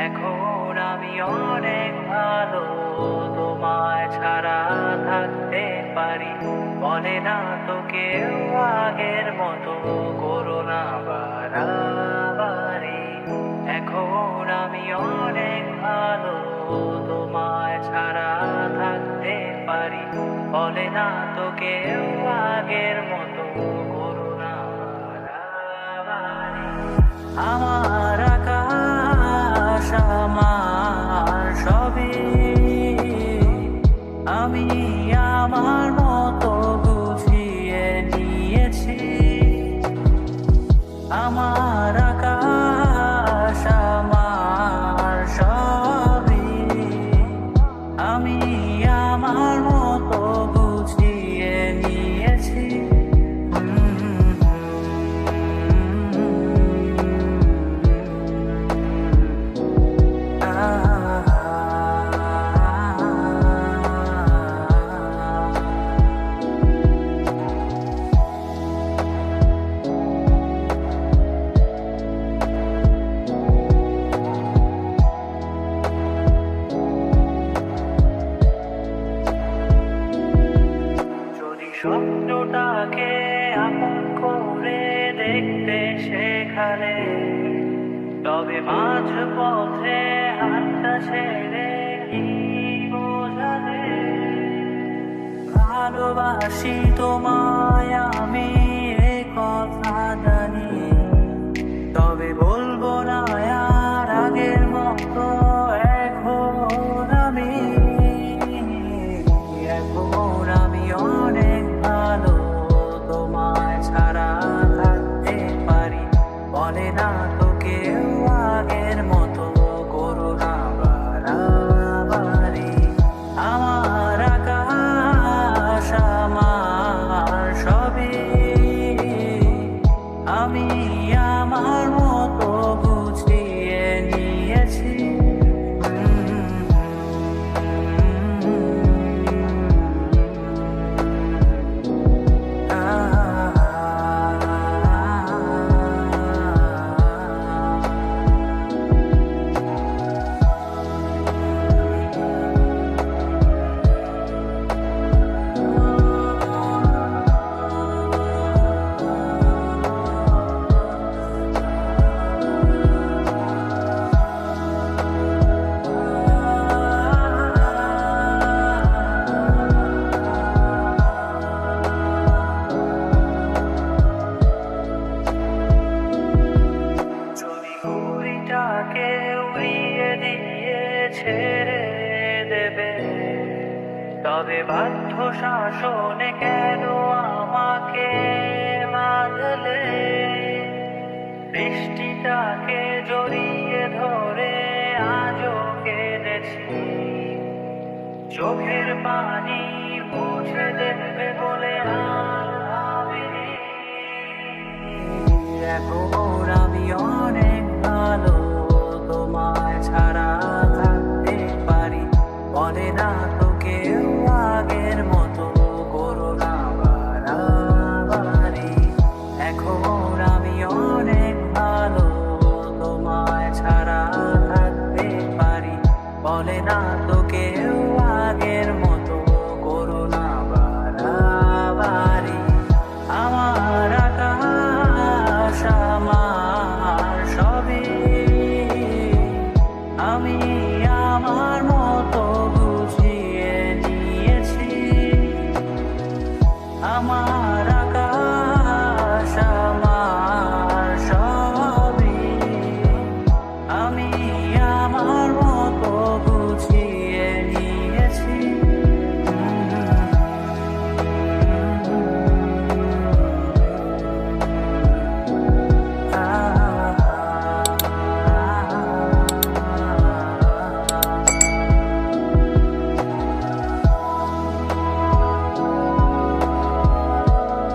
এখন আমি অনেক ভালো, তোমায় ছাড়া থাকতে পারি। বলে না তো কেউ আগের মতো করো না বাড়াবাড়ি। এখন আমি অনেক ভালো, তোমায় ছাড়া থাকতে পারি। বলে না তো কেউ আগের মতো করো না বাড়াবাড়ি। আমার আকাশ আমার সবই, আমি আমার মতো গুছিয়ে নিয়েছি। আমার আকাশ আমার সবই, আমি আমার মতো গুছিয়ে নিয়েছি। স্বপ্নটাকে আপন করে দেখতে শেখালে, তবে মাঝ পথে হাতটা ছেড়ে কি বোঝালে? ভালোবাসি তোমায় আমি, এ কথা জানি, তবে বলবো না আর আগের মতো। এখন আমি অনেক ভালো, তোমায় ছাড়া থাকতে পারি। বলে না তো কেউ আগের মতো করো না বাড়াবাড়ি। আমার আকাশ আমার সবই, আমি আমার মতো গুছিয়ে নিয়েছি। উড়িয়ে দিয়ে ছেড়ে দেবে, তবে বাধ্য শাসনে কেন আমাকে বাঁধলে? বৃষ্টিটাকে জড়িয়ে ধরে আজও কেঁদেছি, চোখের পানি মুছে দেবে বলে আর ভাবিনি। এখন আমি অনেক ভালো, তোমায় ছাড়া থাকতে পারি। বলে না তো কেউ আগের মতো করো না বাড়াবাড়ি। এখন আমি অনেক ভালো, তোমায় ছাড়া থাকতে পারি। বলে না তো কেউ আগের মতো করো না বাড়াবাড়ি। আমার আকাশ আমার সবই, আমি আমার মতো গুছিয়ে নিয়েছি। আমার